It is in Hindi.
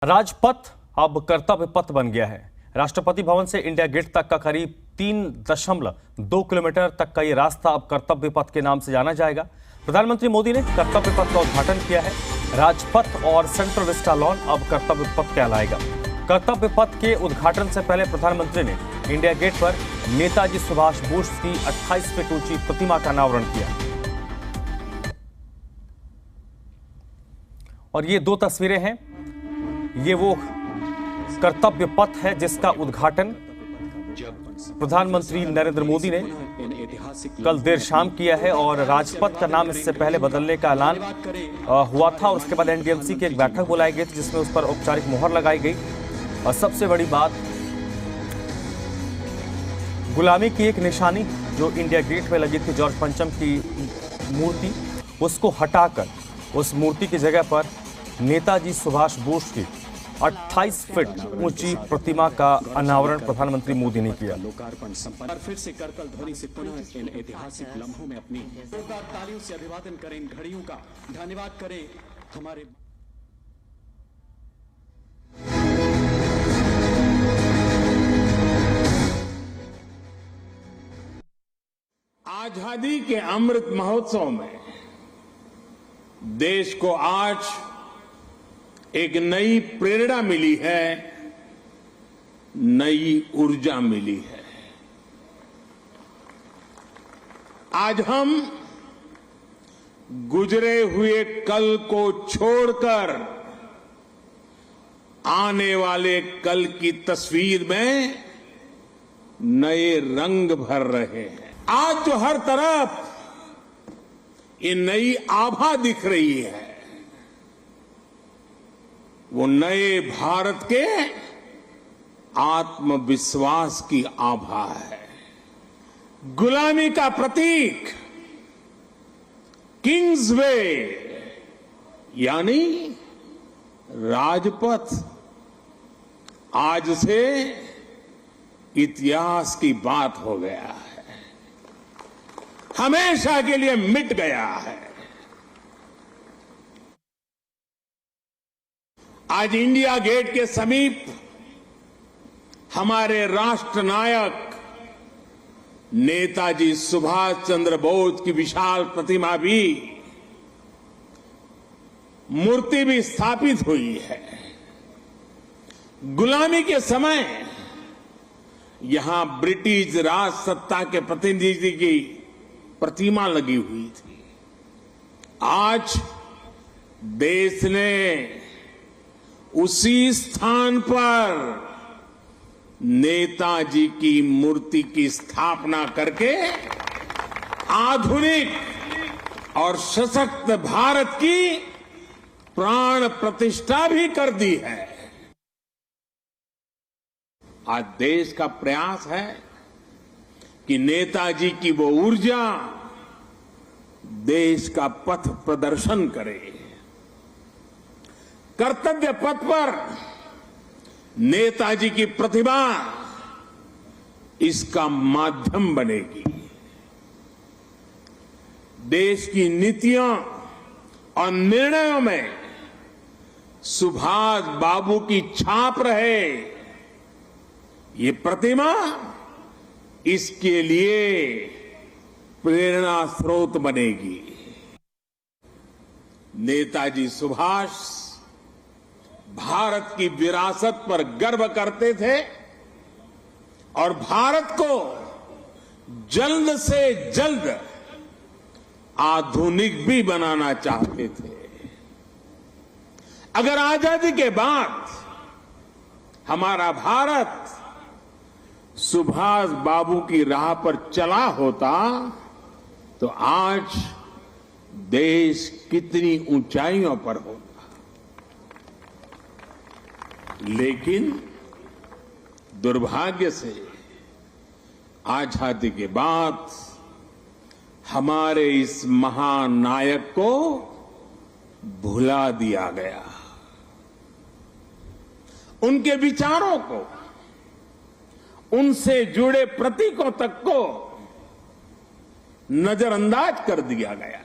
राजपथ अब कर्तव्य पथ बन गया है। राष्ट्रपति भवन से इंडिया गेट तक का करीब 3.2 किलोमीटर तक का ये रास्ता अब कर्तव्य पथ के नाम से जाना जाएगा। प्रधानमंत्री मोदी ने कर्तव्य पथ का उद्घाटन किया है। राजपथ और सेंट्रल विस्टा लॉन अब कर्तव्य पथ कहलाएगा। कर्तव्य पथ के उद्घाटन से पहले प्रधानमंत्री ने इंडिया गेट पर नेताजी सुभाष बोस की 28 फीट ऊंची प्रतिमा का अनावरण किया। और ये दो तस्वीरें हैं, ये वो कर्तव्य पथ है जिसका उद्घाटन प्रधानमंत्री नरेंद्र मोदी ने कल देर शाम किया है। और राजपथ का नाम इससे पहले बदलने का ऐलान हुआ था और उसके बाद एनडीएमसी की एक बैठक बुलाई गई थी जिसमें उस पर औपचारिक मोहर लगाई गई। और सबसे बड़ी बात, गुलामी की एक निशानी जो इंडिया गेट में लगी थी जॉर्ज पंचम की मूर्ति, उसको हटाकर उस मूर्ति की जगह पर नेताजी सुभाष बोस की 28 फीट ऊंची प्रतिमा का अनावरण प्रधानमंत्री मोदी ने किया। लोकार्पण संपन्न। फिर से करतल ध्वनि से पुनः इन ऐतिहासिक लम्हों में अपनी जोरदार तालियों से अभिवादन करें इन घड़ियों का, धन्यवाद करें हमारे। आजादी के अमृत महोत्सव में देश को आज एक नई प्रेरणा मिली है, नई ऊर्जा मिली है। आज हम गुजरे हुए कल को छोड़कर आने वाले कल की तस्वीर में नए रंग भर रहे हैं। आज जो हर तरफ ये नई आभा दिख रही है, वो नए भारत के आत्मविश्वास की आभा है। गुलामी का प्रतीक किंग्स वे यानी राजपथ आज से इतिहास की बात हो गया है, हमेशा के लिए मिट गया है। आज इंडिया गेट के समीप हमारे राष्ट्र नायक नेताजी सुभाष चंद्र बोस की विशाल प्रतिमा भी, मूर्ति भी स्थापित हुई है। गुलामी के समय यहां ब्रिटिश राज सत्ता के प्रतिनिधि की प्रतिमा लगी हुई थी। आज देश ने उसी स्थान पर नेताजी की मूर्ति की स्थापना करके आधुनिक और सशक्त भारत की प्राण प्रतिष्ठा भी कर दी है। आज देश का प्रयास है कि नेताजी की वो ऊर्जा देश का पथ प्रदर्शन करे। कर्तव्य पथ पर नेताजी की प्रतिभा इसका माध्यम बनेगी। देश की नीतियों और निर्णयों में सुभाष बाबू की छाप रहे, ये प्रतिमा इसके लिए प्रेरणा स्रोत बनेगी। नेताजी सुभाष भारत की विरासत पर गर्व करते थे और भारत को जल्द से जल्द आधुनिक भी बनाना चाहते थे। अगर आजादी के बाद हमारा भारत सुभाष बाबू की राह पर चला होता तो आज देश कितनी ऊंचाइयों पर होता। लेकिन दुर्भाग्य से आजादी के बाद हमारे इस महान नायक को भुला दिया गया। उनके विचारों को, उनसे जुड़े प्रतीकों तक को नजरअंदाज कर दिया गया।